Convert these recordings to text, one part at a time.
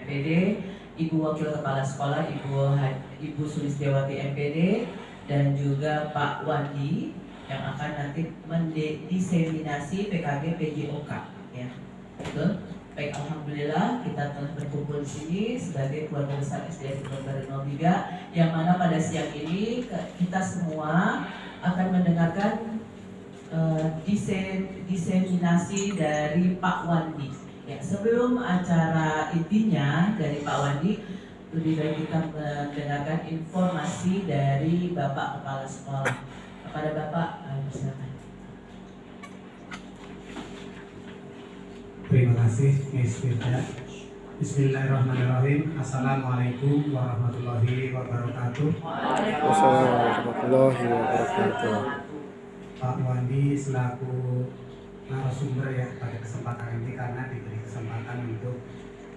MPD, Ibu Wakil Kepala Sekolah Ibu Sulistiawati MPD, dan juga Pak Wandi yang akan nanti mendiseminasi PKG PJOK ya. Betul? Baik, alhamdulillah kita telah berkumpul di sini sebagai keluarga besar SDN Baru 03, yang mana pada siang ini kita semua akan mendengarkan diseminasi dari Pak Wandi. Ya, sebelum acara intinya dari Pak Wandi, lebih baik kita mendengarkan informasi dari Bapak Kepala Sekolah. Kepada Bapak, silakan. Terima kasih, Miss Firda. Bismillahirrahmanirrahim. Assalamualaikum warahmatullahi wabarakatuh. Wassalamualaikum warahmatullahi wabarakatuh. Pak Wandi selaku narasumber ya pada kesempatan ini, karena diberi kesempatan untuk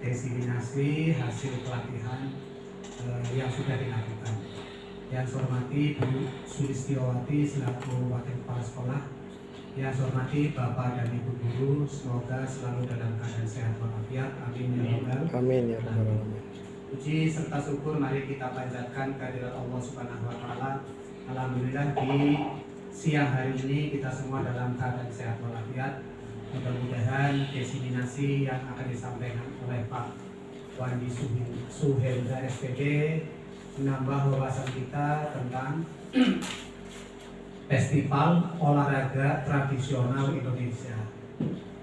diseminasi hasil pelatihan yang sudah dilakukan. Yang saya hormati Bu Sulistiawati selaku Wakil Kepala Sekolah. Yang saya hormati Bapak dan Ibu Guru, semoga selalu dalam keadaan sehat walafiat. Amin ya rabbal Amin ya rabbal alamin. Puji serta syukur mari kita panjatkan kehadirat Allah Subhanahu wa taala. Alhamdulillah di siang hari ini kita semua dalam keadaan sehat walafiat. Mudah-mudahan diseminasi yang akan disampaikan oleh Pak Wandi Suhendra SPD menambah wawasan kita tentang Festival Olahraga Tradisional Indonesia.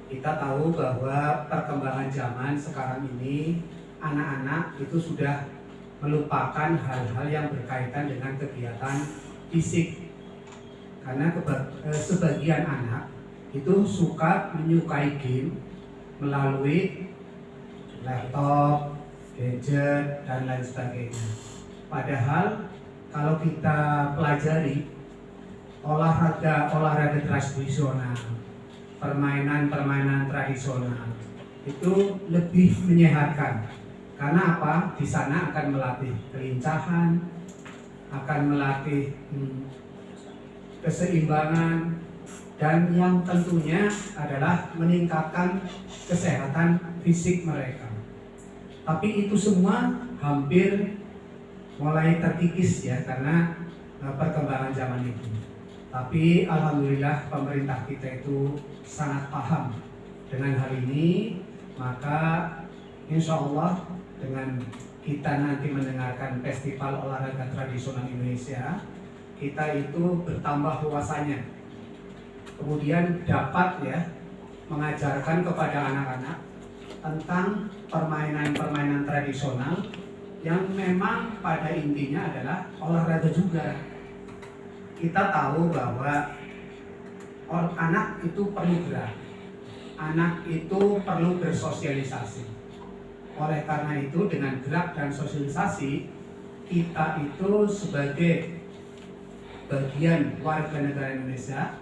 Kita tahu bahwa perkembangan zaman sekarang ini, anak-anak itu sudah melupakan hal-hal yang berkaitan dengan kegiatan fisik. Karena sebagian anak itu suka menyukai game melalui laptop, gadget, dan lain sebagainya. Padahal kalau kita pelajari olahraga tradisional, permainan tradisional itu lebih menyehatkan. Karena apa? Di sana akan melatih kelincahan, akan melatih keseimbangan, dan yang tentunya adalah meningkatkan kesehatan fisik mereka. Tapi itu semua hampir mulai terkikis ya karena perkembangan zaman itu. Tapi alhamdulillah pemerintah kita itu sangat paham dengan hal ini, maka insya Allah dengan kita nanti mendengarkan Festival Olahraga Tradisional Indonesia, kita itu bertambah wawasannya, kemudian dapat ya mengajarkan kepada anak-anak tentang permainan-permainan tradisional yang memang pada intinya adalah olahraga juga. Kita tahu bahwa anak itu perlu gerak, anak itu perlu bersosialisasi. Oleh karena itu dengan gerak dan sosialisasi, kita itu sebagai bagian warga negara Indonesia,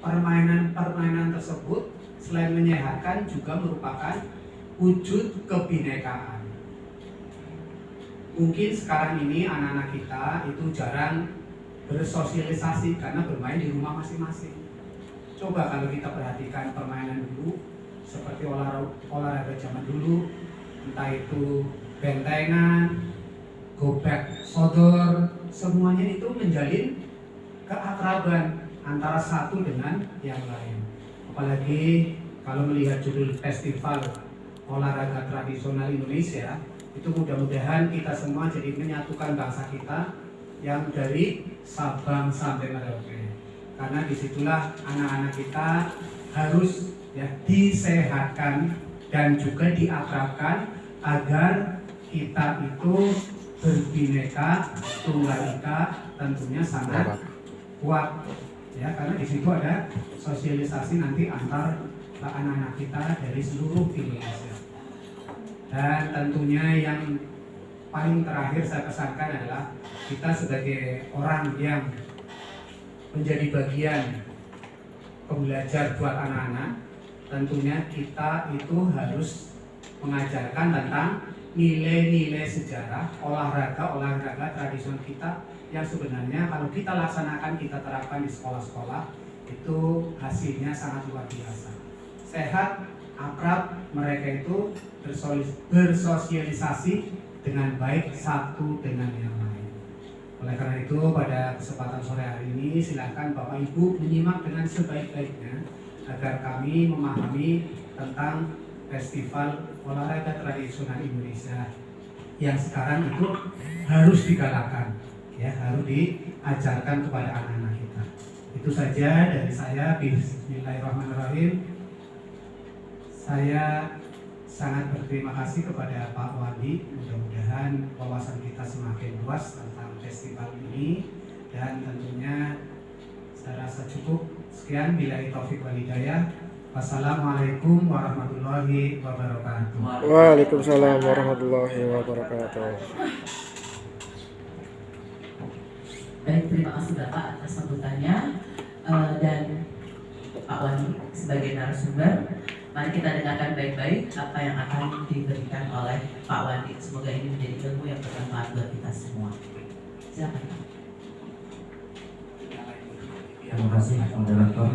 permainan-permainan tersebut selain menyehatkan juga merupakan wujud kebinekaan. Mungkin sekarang ini anak-anak kita itu jarang bersosialisasi karena bermain di rumah masing-masing. Coba kalau kita perhatikan permainan dulu, seperti olahraga zaman dulu, entah itu bentengan, gobek sodor, semuanya itu menjalin keakraban antara satu dengan yang lain. Apalagi kalau melihat judul Festival Olahraga Tradisional Indonesia, itu mudah-mudahan kita semua jadi menyatukan bangsa kita yang dari Sabang sampai Merauke. Karena disitulah anak-anak kita harus ya disehatkan dan juga diakrabkan agar kita itu berbineka tunggal ika, tentunya sangat kuat ya, karena di situ ada sosialisasi nanti antar anak-anak kita dari seluruh Indonesia. Dan tentunya yang paling terakhir saya pesankan adalah kita sebagai orang yang menjadi bagian pembelajar buat anak-anak, tentunya kita itu harus mengajarkan tentang nilai-nilai sejarah olahraga tradisional kita yang sebenarnya kalau kita laksanakan, kita terapkan di sekolah-sekolah, itu hasilnya sangat luar biasa. Sehat, akrab, mereka itu bersosialisasi dengan baik satu dengan yang lain. Oleh karena itu pada kesempatan sore hari ini silakan Bapak Ibu menyimak dengan sebaik-baiknya agar kami memahami tentang Festival Olahraga Tradisional Indonesia yang sekarang itu harus digalakan, ya, harus diajarkan kepada anak-anak kita. Itu saja dari saya. Bismillahirrahmanirrahim. Saya sangat berterima kasih kepada Pak Wandi. Mudah-mudahan wawasan kita semakin luas tentang festival ini, dan tentunya saya rasa cukup. Sekian, billahi taufik wal hidayah. Wassalamualaikum warahmatullahi wabarakatuh. Waalaikumsalam warahmatullahi wabarakatuh. Baik, terima kasih Bapak atas sambutannya. Dan Pak Wandi sebagai narasumber, mari kita dengarkan baik-baik apa yang akan diberikan oleh Pak Wandi. Semoga ini menjadi ilmu yang bermanfaat buat kita semua. Silakan Pak. Terima kasih moderator.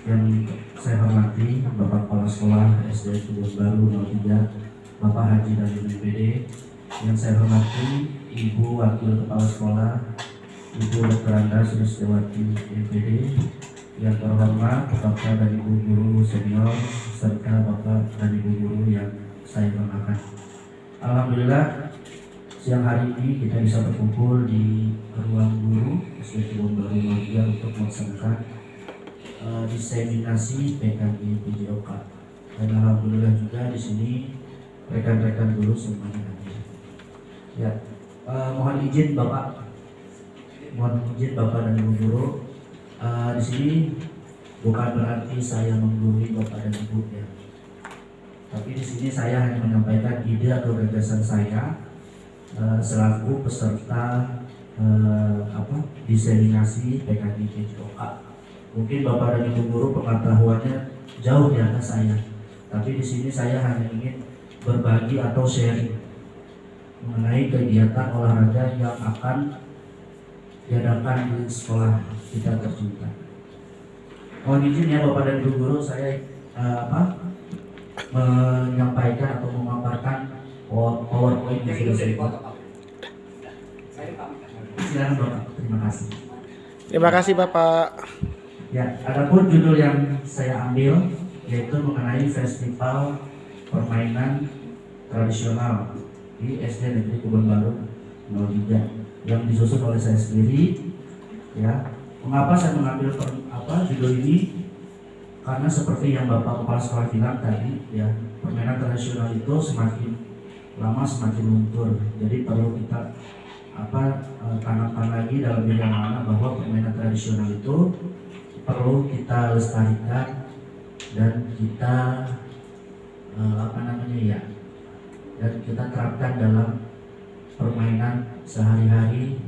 Yang saya hormati Bapak Kepala Sekolah SD Kebun Baru 03, Bapak Haji dan BPD. Yang saya hormati Ibu Wakil Kepala Sekolah, Ibu Dr. Anda Sulistiawati MPD. Yang terhormat Bapak dan Ibu Guru Senior serta Bapak dan Ibu Guru yang saya hormati. Alhamdulillah, siang hari ini kita bisa berkumpul di ruang guru SD Kebun Baru 03 untuk melaksanakan diseminasi PKG PJOK. Dan alhamdulillah juga di sini rekan-rekan guru semuanya hadir. Ya, mohon izin Bapak dan Ibu guru. Di sini bukan berarti saya menggurui Bapak dan Ibu ya. Tapi di sini saya hanya menyampaikan ide atau gagasan saya selaku peserta diseminasi PKG PJOK. Mungkin Bapak dan Ibu guru pengetahuannya jauh di atas saya. Tapi di sini saya hanya ingin berbagi atau sharing mengenai kegiatan olahraga yang akan diadakan di sekolah kita tercinta. Mohon izin ya Bapak dan Ibu guru, saya menyampaikan atau memaparkan PowerPoint yang sudah saya buat. Silakan Bapak, terima kasih. Terima kasih Bapak. Ya, adapun judul yang saya ambil yaitu mengenai Festival Permainan Tradisional di SD Negeri Kebun Baru 03 yang disusun oleh saya sendiri. Ya, mengapa saya mengambil judul ini? Karena seperti yang Bapak Kepala Sekolah bilang tadi, ya, permainan tradisional itu semakin lama semakin luntur. Jadi perlu kita tanamkan lagi dalam diri anak-anak bahwa permainan tradisional itu perlu kita lestarikan dan kita dan kita terapkan dalam permainan sehari-hari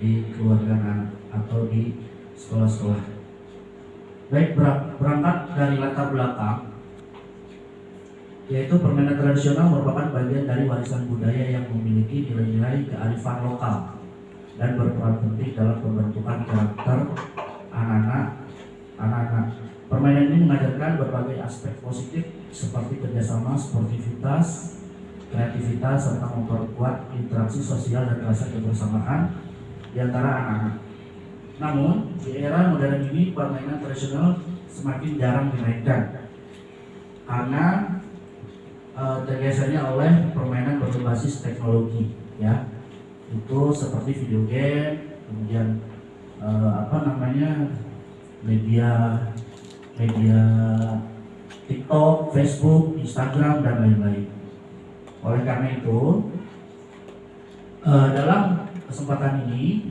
di keluarga anak atau di sekolah-sekolah. Baik, berangkat dari latar belakang, yaitu permainan tradisional merupakan bagian dari warisan budaya yang memiliki nilai-nilai kearifan lokal dan berperan penting dalam pembentukan karakter anak-anak. Permainan ini mengajarkan berbagai aspek positif seperti kerjasama, sportivitas, kreativitas, serta memperkuat interaksi sosial dan rasa kebersamaan di antara anak-anak. Namun, di era modern ini permainan tradisional semakin jarang dimainkan karena tergesernya oleh permainan berbasis teknologi, ya, itu seperti video game, kemudian media TikTok, Facebook, Instagram, dan lain-lain. Oleh karena itu, dalam kesempatan ini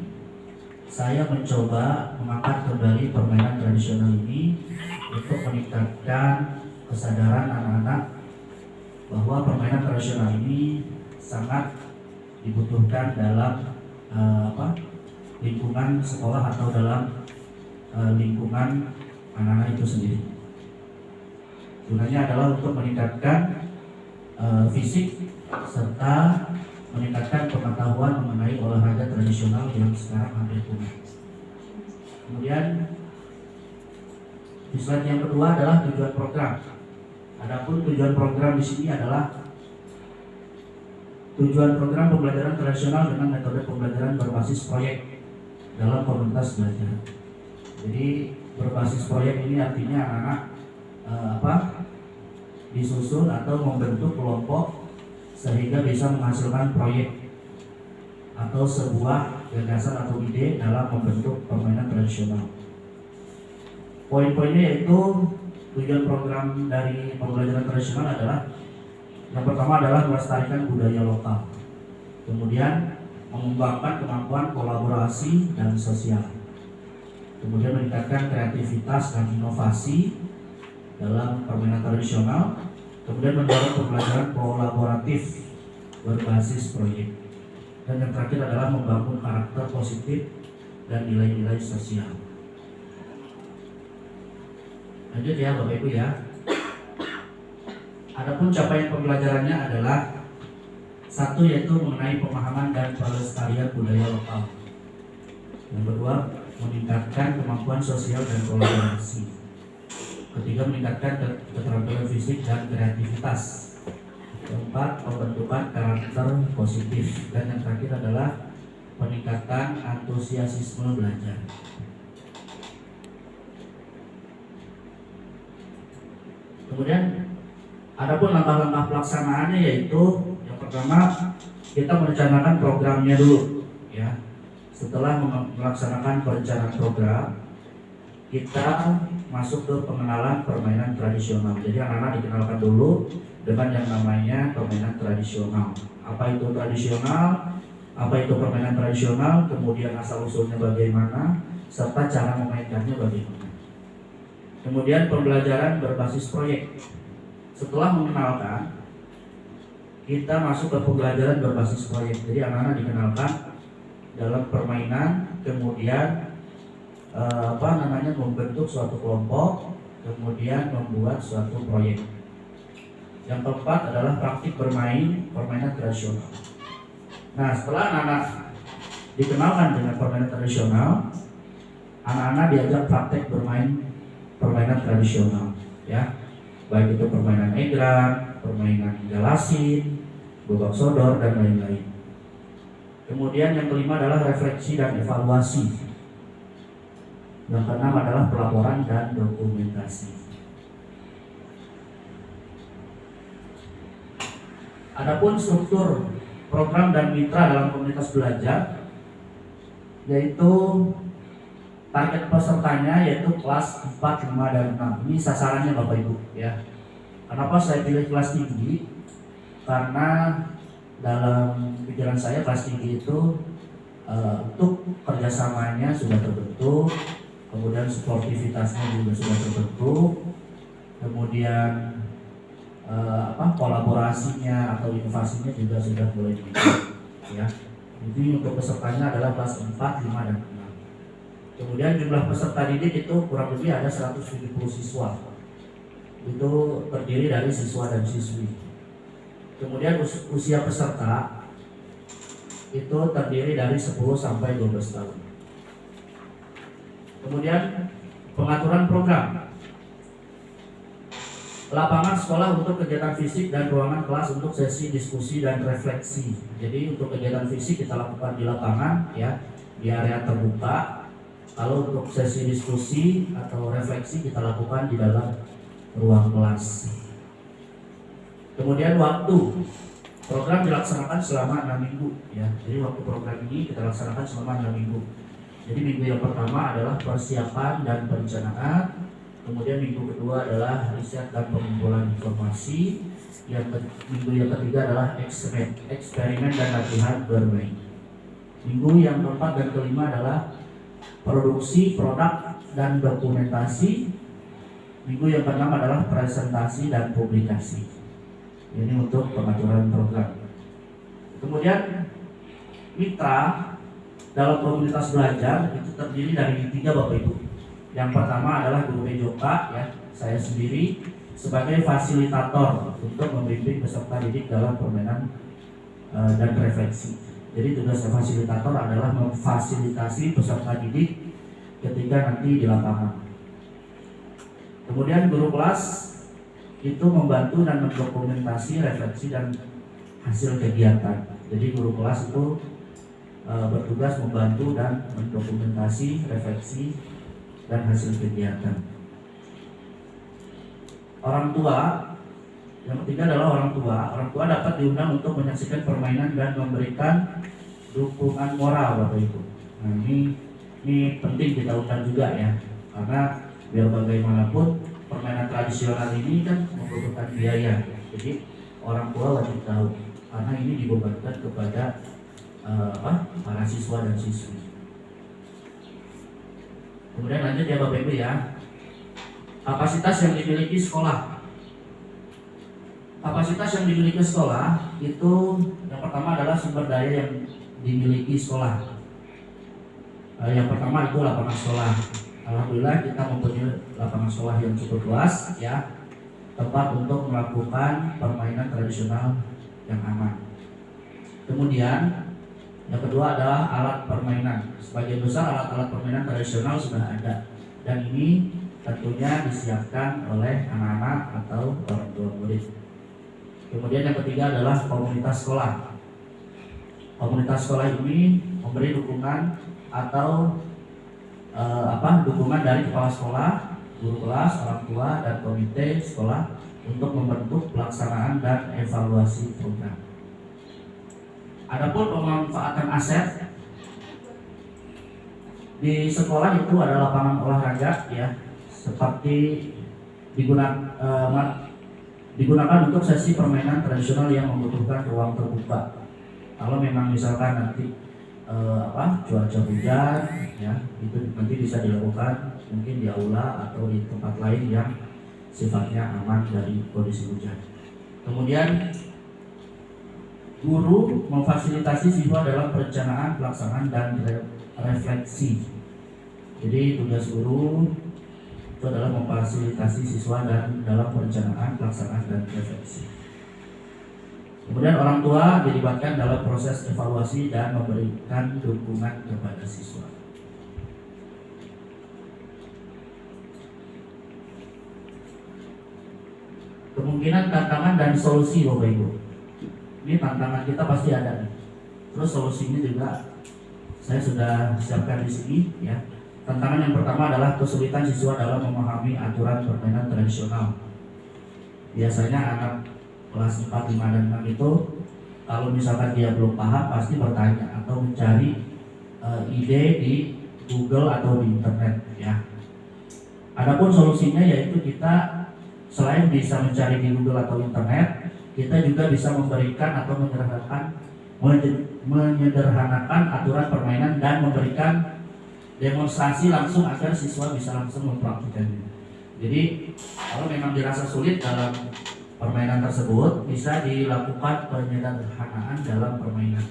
saya mencoba mengangkat kembali permainan tradisional ini untuk meningkatkan kesadaran anak-anak bahwa permainan tradisional ini sangat dibutuhkan dalam lingkungan sekolah atau dalam lingkungan anak-anak itu sendiri. Gunanya adalah untuk meningkatkan fisik serta meningkatkan pengetahuan mengenai olahraga tradisional yang sekarang hampir punah. Kemudian di slide yang kedua adalah tujuan program. Adapun tujuan program di sini adalah tujuan program pembelajaran tradisional dengan metode pembelajaran berbasis proyek dalam komunitas belajar. Jadi berbasis proyek ini artinya anak-anak disusun atau membentuk kelompok sehingga bisa menghasilkan proyek atau sebuah gagasan atau ide dalam membentuk permainan tradisional. Poin-poinnya yaitu tujuan program dari pembelajaran tradisional adalah yang pertama adalah melestarikan budaya lokal, kemudian mengembangkan kemampuan kolaborasi dan sosial, kemudian meningkatkan kreativitas dan inovasi dalam permainan tradisional, kemudian mendorong pembelajaran kolaboratif berbasis proyek, dan yang terakhir adalah membangun karakter positif dan nilai-nilai sosial. Lanjut ya Bapak Ibu ya. Adapun capaian pembelajarannya adalah satu, yaitu mengenai pemahaman dan pelestarian budaya lokal. Yang kedua, meningkatkan kemampuan sosial dan kolaborasi. Ketiga, meningkatkan keterampilan fisik dan kreativitas. Keempat, pembentukan karakter positif. Dan yang terakhir adalah peningkatan antusiasme belajar. Kemudian adapun langkah-langkah pelaksanaannya yaitu yang pertama, kita merencanakan programnya dulu ya. Setelah melaksanakan perencanaan program, kita masuk ke pengenalan permainan tradisional. Jadi anak-anak dikenalkan dulu dengan yang namanya permainan tradisional. Apa itu tradisional? Apa itu permainan tradisional? Kemudian asal usulnya bagaimana, serta cara memainkannya bagaimana. Kemudian pembelajaran berbasis proyek. Setelah mengenalkan, kita masuk ke pembelajaran berbasis proyek. Jadi anak-anak dikenalkan dalam permainan, kemudian membentuk suatu kelompok, kemudian membuat suatu proyek. Yang keempat adalah praktik bermain permainan tradisional. Nah, setelah anak-anak dikenalkan dengan permainan tradisional, anak-anak diajak praktek bermain permainan tradisional, ya, baik itu permainan egrang, permainan galasin, bobak sodor, dan lain-lain. Kemudian yang kelima adalah refleksi dan evaluasi. Yang keenam adalah pelaporan dan dokumentasi. Adapun struktur program dan mitra dalam komunitas belajar, yaitu target pesertanya yaitu kelas 4, 5, dan 6. Ini sasarannya Bapak Ibu ya. Kenapa saya pilih kelas tinggi? Karena dalam pikiran saya kelas tinggi itu untuk kerjasamanya sudah terbentuk, kemudian sportivitasnya juga sudah terbentuk, kemudian kolaborasinya atau inovasinya juga sudah mulai dibentuk ya. Jadi untuk pesertanya adalah kelas 4, 5, dan 6. Kemudian jumlah peserta didik itu kurang lebih ada 170 siswa. Itu terdiri dari siswa dan siswi. Kemudian usia peserta itu terdiri dari 10 sampai 12 tahun. Kemudian pengaturan program. Lapangan sekolah untuk kegiatan fisik dan ruangan kelas untuk sesi diskusi dan refleksi. Jadi untuk kegiatan fisik kita lakukan di lapangan ya, di area terbuka. Kalau untuk sesi diskusi atau refleksi kita lakukan di dalam ruang kelas. Kemudian waktu program dilaksanakan selama 6 minggu ya. Jadi waktu program ini kita laksanakan selama 6 minggu. Jadi minggu yang pertama adalah persiapan dan perencanaan. Kemudian minggu kedua adalah riset dan pengumpulan informasi. Minggu yang ketiga adalah eksperimen dan latihan bermain. Minggu yang keempat dan kelima adalah produksi produk dan dokumentasi. Minggu yang keenam adalah presentasi dan publikasi. Ini untuk pengaturan program. Kemudian mitra dalam komunitas belajar itu terdiri dari 3 Bapak Ibu. Yang pertama adalah guru PJOK ya, saya sendiri sebagai fasilitator untuk membimbing peserta didik dalam permainan dan refleksi. Jadi tugas fasilitator adalah memfasilitasi peserta didik ketika nanti di lapangan. Kemudian guru kelas itu membantu dan mendokumentasi refleksi dan hasil kegiatan. Jadi guru kelas itu bertugas membantu dan mendokumentasi refleksi dan hasil kegiatan. Orang tua, yang ketiga adalah orang tua. Orang tua dapat diundang untuk menyaksikan permainan dan memberikan dukungan moral, Bapak Ibu. Nah, ini penting kita undang juga ya, karena biar bagaimanapun permainan tradisional ini kan membutuhkan biaya. Jadi orang tua wajib tahu, karena ini dibebankan kepada para siswa dan siswi. Kemudian lanjut ya Bapak Ibu ya. Kapasitas yang dimiliki sekolah. Kapasitas yang dimiliki sekolah itu yang pertama adalah sumber daya yang dimiliki sekolah. Yang pertama itu lapangan sekolah. Alhamdulillah kita mempunyai lapangan sekolah yang cukup luas ya, tempat untuk melakukan permainan tradisional yang aman. Kemudian yang kedua adalah alat permainan. Sebagian besar alat-alat permainan tradisional sudah ada, dan ini tentunya disiapkan oleh anak-anak atau orang tua murid. Kemudian yang ketiga adalah komunitas sekolah. Komunitas sekolah ini memberi dukungan atau dukungan dari kepala sekolah, guru kelas, orang tua, dan komite sekolah untuk membentuk pelaksanaan dan evaluasi program. Adapun pemanfaatan aset di sekolah itu ada lapangan olahraga ya, seperti digunakan untuk sesi permainan tradisional yang membutuhkan ruang terbuka. Kalau memang misalkan nanti cuaca hujan ya, itu nanti bisa dilakukan mungkin di aula atau di tempat lain yang sifatnya aman dari kondisi hujan. Kemudian guru memfasilitasi siswa dalam perencanaan, pelaksanaan, dan refleksi. Jadi tugas guru itu adalah memfasilitasi siswa dan dalam perencanaan, pelaksanaan, dan refleksi. Kemudian orang tua dilibatkan dalam proses evaluasi dan memberikan dukungan kepada siswa. Kemungkinan tantangan dan solusi Bapak Ibu. Ini tantangan kita pasti ada nih. Terus solusinya juga saya sudah siapkan di sini ya. Tantangan yang pertama adalah kesulitan siswa dalam memahami aturan permainan tradisional. Biasanya anak kelas 4, 5, dan 6 itu kalau misalkan dia belum paham pasti bertanya atau mencari ide di Google atau di internet ya. Adapun solusinya yaitu kita selain bisa mencari di Google atau internet, kita juga bisa memberikan atau menyederhanakan aturan permainan dan memberikan demonstrasi langsung agar siswa bisa langsung mempraktikkannya. Jadi kalau memang dirasa sulit dalam permainan tersebut, bisa dilakukan penyederhanaan dalam permainan.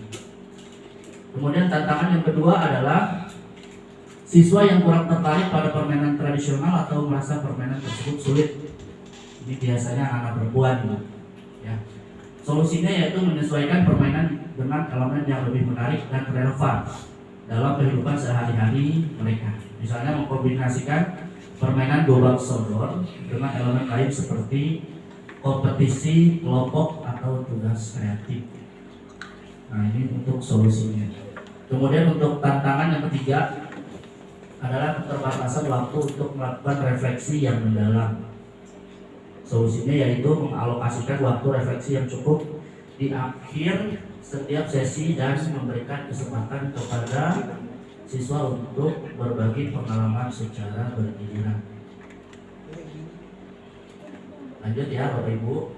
Kemudian tantangan yang kedua adalah siswa yang kurang tertarik pada permainan tradisional atau merasa permainan tersebut sulit. Ini biasanya anak perempuan ya. Solusinya yaitu menyesuaikan permainan dengan elemen yang lebih menarik dan relevan dalam kehidupan sehari-hari mereka. Misalnya mengkombinasikan permainan gobak sodor dengan elemen lain seperti kompetisi, kelompok, atau tugas kreatif. Nah, ini untuk solusinya. Kemudian untuk tantangan yang ketiga adalah keterbatasan waktu untuk melakukan refleksi yang mendalam. Solusinya yaitu mengalokasikan waktu refleksi yang cukup di akhir setiap sesi dan memberikan kesempatan kepada siswa untuk berbagi pengalaman secara bergiliran. Lanjut ya Bapak Ibu.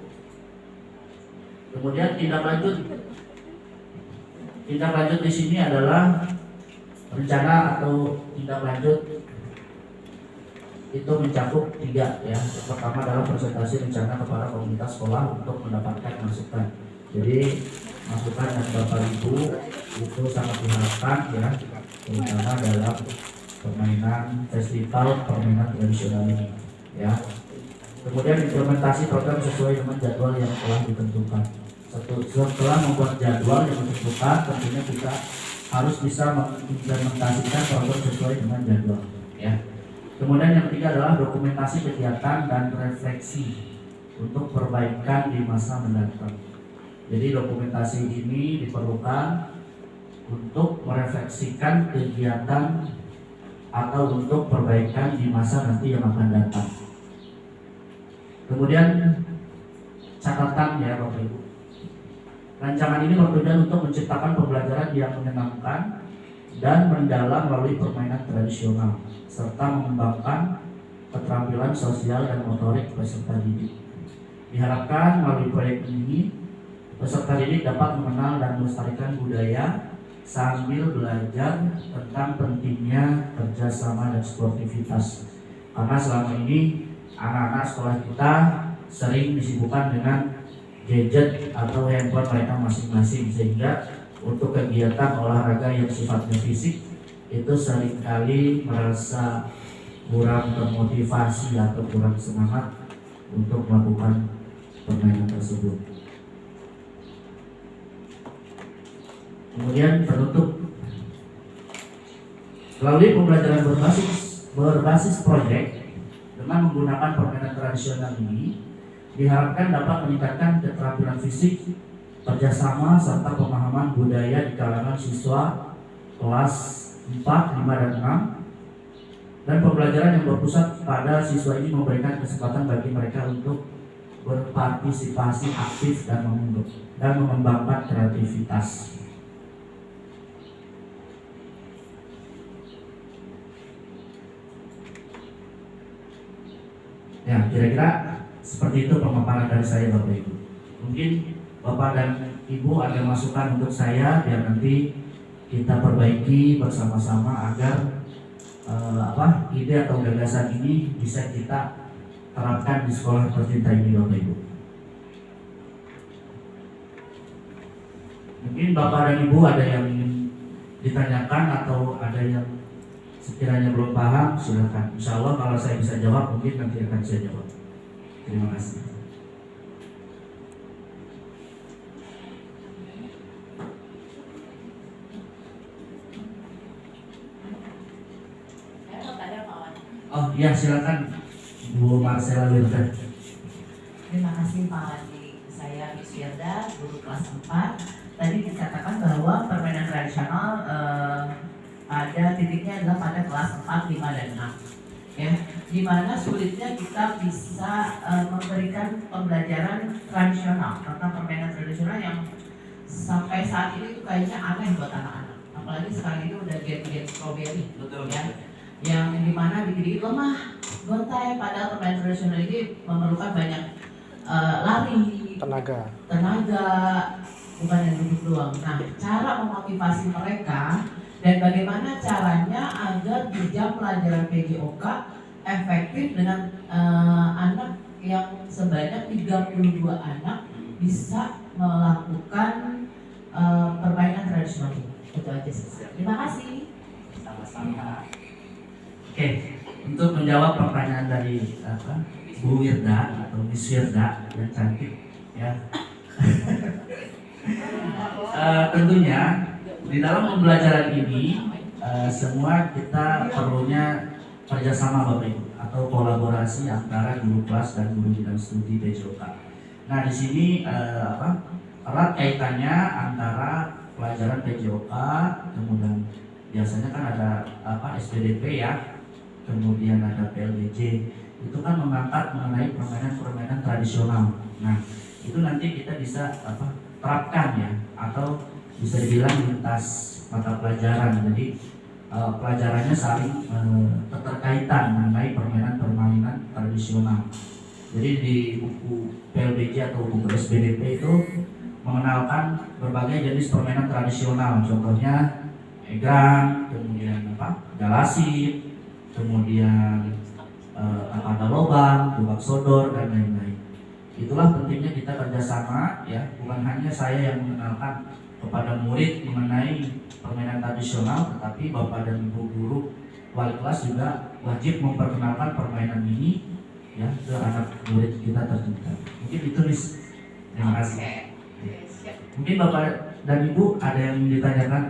Kemudian tindak lanjut di sini adalah rencana atau tindak lanjut itu mencakup 3 ya. Yang pertama adalah presentasi rencana kepada komunitas sekolah untuk mendapatkan masukan. Jadi masukan dari Bapak Ibu itu sangat diharapkan ya, terutama dalam permainan festival permainan tradisional ini ya. Kemudian implementasi program sesuai dengan jadwal yang telah ditentukan. Setelah membuat jadwal yang ditentukan, tentunya kita harus bisa mengimplementasikan program sesuai dengan jadwal ya. Kemudian yang ketiga adalah dokumentasi kegiatan dan refleksi. untuk perbaikan di masa mendatang. Jadi dokumentasi ini diperlukan untuk merefleksikan kegiatan atau untuk perbaikan di masa nanti yang akan datang. Kemudian catatan ya Bapak Ibu. Rancangan ini bertujuan untuk menciptakan pembelajaran yang menyenangkan dan mendalam melalui permainan tradisional serta mengembangkan keterampilan sosial dan motorik peserta didik. Diharapkan melalui proyek ini peserta didik dapat mengenal dan melestarikan budaya sambil belajar tentang pentingnya kerjasama dan sportivitas. Karena selama ini anak-anak sekolah kita sering disibukkan dengan gadget atau handphone mereka masing-masing, sehingga untuk kegiatan olahraga yang sifatnya fisik itu seringkali merasa kurang termotivasi atau kurang semangat untuk melakukan permainan tersebut. Kemudian penutup, melalui pembelajaran berbasis proyek dengan menggunakan permainan tradisional ini diharapkan dapat meningkatkan keterampilan fisik, kerjasama, serta pemahaman budaya di kalangan siswa kelas 4, 5, dan 6. Dan pembelajaran yang berpusat pada siswa ini memberikan kesempatan bagi mereka untuk berpartisipasi aktif dan mengembangkan kreativitas. Ya, kira-kira seperti itu pemaparan dari saya Bapak Ibu. Mungkin Bapak dan Ibu ada masukan untuk saya biar nanti kita perbaiki bersama-sama agar ide atau gagasan ini bisa kita terapkan di sekolah tercinta ini Bapak Ibu. Mungkin Bapak dan Ibu ada yang ingin ditanyakan atau ada yang sekiranya belum paham, silakan. Insya Allah kalau saya bisa jawab mungkin nanti akan saya jawab. Terima kasih. Oh iya, silakan Bu Marcella Wirda. Terima kasih Pak Wandi. Saya Miss Wirda, guru kelas 4. Tadi dikatakan bahwa permainan tradisional ada titiknya adalah pada kelas 4, 5, dan 6. Ya, di mana sulitnya kita bisa memberikan pembelajaran tradisional tentang permainan tradisional yang sampai saat ini tuh kayaknya aneh buat anak-anak. Apalagi sekarang itu udah gen strawberry, betul ya. Yang dimana dikit-dikit lemah, gontai, padahal permainan tradisional ini memerlukan banyak lari, tenaga, bukan yang duduk doang. Nah, cara memotivasi mereka dan bagaimana caranya agar di jam pelajaran PJOK efektif dengan anak yang sebanyak 32 anak bisa melakukan permainan tradisional ini. Itu aja sih. Terima kasih. Sama-sama. Oke, untuk menjawab pertanyaan dari Bu Wirda atau Miss Wirda yang cantik ya. Tentunya di dalam pembelajaran ini semua kita perlunya kerjasama Bapak Ibu atau kolaborasi antara guru kelas dan guru bidang studi PJOK. Nah di sini erat kaitannya antara pelajaran PJOK, kemudian biasanya kan ada SPDP ya, kemudian ada PLBJ, itu kan mengangkat mengenai permainan tradisional. Nah itu nanti kita bisa terapkan ya, atau bisa dibilang lintas mata pelajaran. Jadi pelajarannya saling keterkaitan mengenai permainan tradisional. Jadi di buku PLBJ atau buku SPDP itu mengenalkan berbagai jenis permainan tradisional, contohnya egrang, kemudian galasip, kemudian ada lobang, tubak sodor, dan lain-lain. Itulah pentingnya kita kerjasama ya, bukan hanya saya yang mengenalkan kepada murid mengenai permainan tradisional, tetapi Bapak dan Ibu guru wali kelas juga wajib memperkenalkan permainan ini ya ke anak murid kita tercinta. Mungkin itu Miss. Terima kasih. Mungkin Bapak dan Ibu ada yang ditanyakan?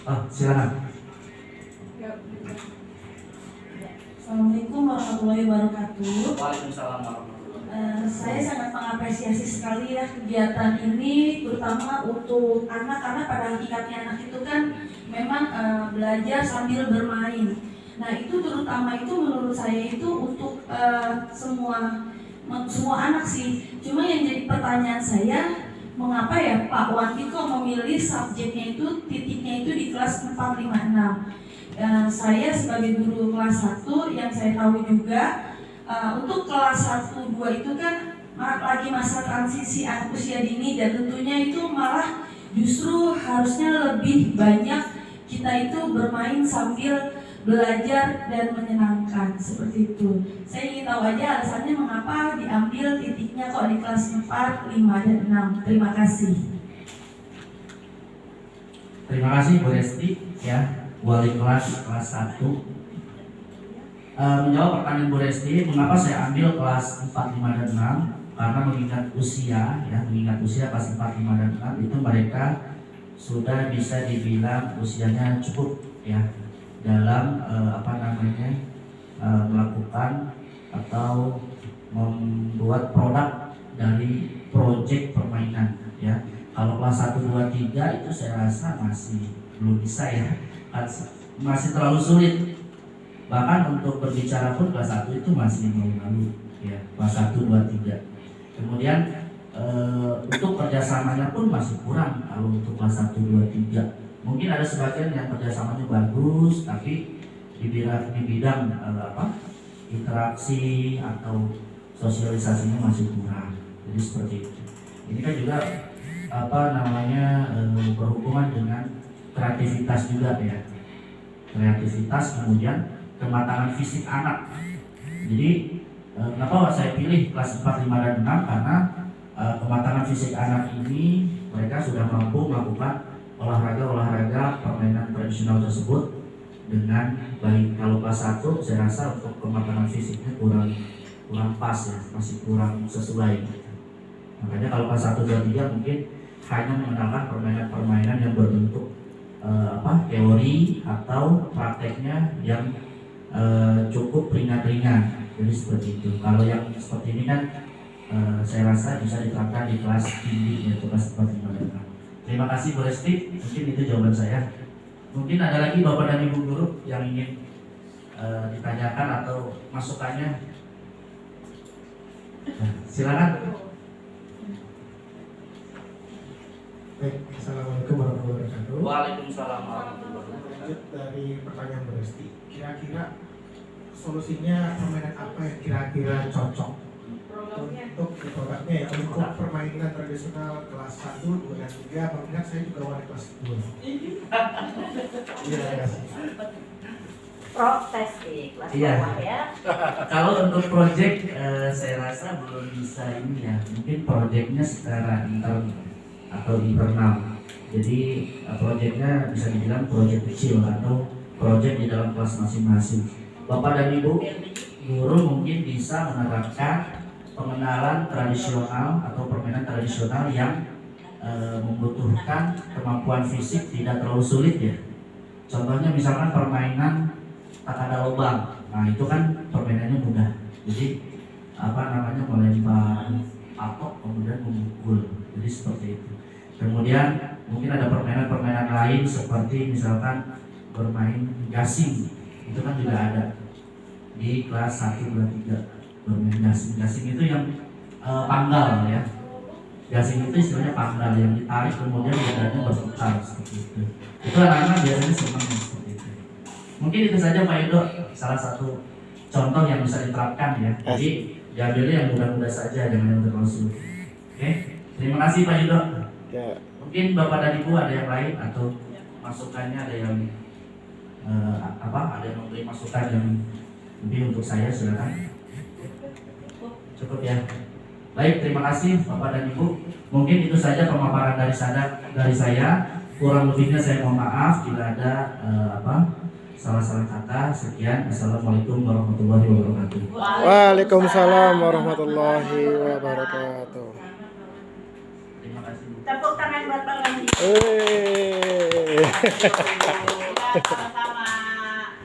Oh, silakan. Assalamualaikum warahmatullahi wabarakatuh. Waalaikumsalam warahmatullahi wabarakatuh. Saya sangat mengapresiasi sekali ya kegiatan ini, terutama untuk anak, karena pada hakikatnya anak itu kan memang belajar sambil bermain. Nah itu terutama itu menurut saya itu untuk semua anak sih. Cuma yang jadi pertanyaan saya, mengapa ya Pak Wandi kok memilih subjeknya itu, titiknya itu di kelas 4, 5, 6? Saya sebagai guru kelas 1 yang saya tahu juga, untuk kelas 1, 2 itu kan lagi masa transisi anak usia dini, dan tentunya itu malah justru harusnya lebih banyak kita itu bermain sambil belajar dan menyenangkan, seperti itu. Saya ingin tahu aja alasannya mengapa diambil titiknya kok di kelas 4, 5, dan 6. Terima kasih. Terima kasih Bu Resti ya, wali kelas 1. Menjawab pertanyaan Bu Resti, mengapa saya ambil kelas 4, 5, dan 6? Karena mengingat usia kelas 4, 5, dan 6 itu mereka sudah bisa dibilang usianya cukup ya dalam melakukan atau membuat produk dari proyek permainan ya. Kalau kelas 1, 2, 3 itu saya rasa masih belum bisa ya, masih terlalu sulit. Bahkan untuk berbicara pun kelas 1 itu masih malu-malu ya, kelas 1, 2, 3. Kemudian untuk kerjasamanya pun masih kurang kalau untuk kelas 1, 2, 3. Mungkin ada sebagian yang kerjasamanya bagus, tapi di bidang interaksi atau sosialisasinya masih kurang. Jadi seperti itu. Ini kan juga berhubungan dengan kreativitas juga ya. Kreativitas, kemudian kematangan fisik anak. Jadi kenapa saya pilih kelas 4, 5, dan 6? Karena kematangan fisik anak ini mereka sudah mampu melakukan olahraga permainan tradisional tersebut dengan baik. Kalau kelas 1 saya rasa untuk kematangan fisiknya kurang pas ya, masih kurang sesuai. Makanya kalau kelas 1, 2, 3 mungkin hanya mengenalkan permainan-permainan yang berbentuk teori atau prakteknya yang cukup ringan-ringan. Jadi seperti itu. Kalau yang seperti ini kan saya rasa bisa diterapkan di kelas tinggi, yaitu kelas 4, 5, dan 6. Terima kasih Bu Resti, mungkin itu jawaban saya. Mungkin ada lagi Bapak dan Ibu guru yang ingin ditanyakan atau masukannya. Silakan. Baik, Assalamualaikum warahmatullahi wabarakatuh. Waalaikumsalam warahmatullahi wabarakatuh. Lanjut dari pertanyaan Bu Resti, kira-kira solusinya permainan apa yang kira-kira cocok untuk produknya ya, untuk permainan tradisional kelas 1, 2, dan 3? Mengingat saya juga wali kelas 2. Iya, kasih. Protes di kelas bawah ya. Kalau untuk proyek saya rasa belum bisa ini ya. Mungkin proyeknya secara intern atau internal. Jadi proyeknya bisa dibilang proyek kecil atau proyek di dalam kelas masing-masing. Bapak dan Ibu guru mungkin bisa menerapkan pengenalan tradisional atau permainan tradisional yang membutuhkan kemampuan fisik tidak terlalu sulit ya. Contohnya misalkan permainan tak ada lubang. Nah itu kan permainannya mudah. Jadi melempar patok kemudian memukul. Jadi seperti itu. Kemudian mungkin ada permainan-permainan lain seperti misalkan bermain gasing. Itu kan juga ada di kelas 1, 2, 3. Bermain gasing. Gasing itu yang panggal ya. Gasing itu istilahnya panggal yang ditarik kemudian badannya berputar seperti itu. Itu anak-anak biasanya senang seperti itu. Mungkin itu saja Pak Yudo, salah satu contoh yang bisa diterapkan ya. Jadi diambilnya yang mudah-mudah saja, jangan yang terlalu sulit. Oke, terima kasih Pak Yudo. Ya. Mungkin Bapak dan Ibu ada yang lain atau masukannya, ada yang ada yang memberi masukan yang lebih untuk saya, silakan. Cukup ya. Baik, terima kasih Bapak dan Ibu. Mungkin itu saja pemaparan dari saya. Kurang lebihnya saya mohon maaf bila ada salah-salah kata. Sekian. Assalamualaikum warahmatullahi wabarakatuh. Waalaikumsalam warahmatullahi wabarakatuh. Terima kasih. Tepuk tangan buat Bang Andi. Wih.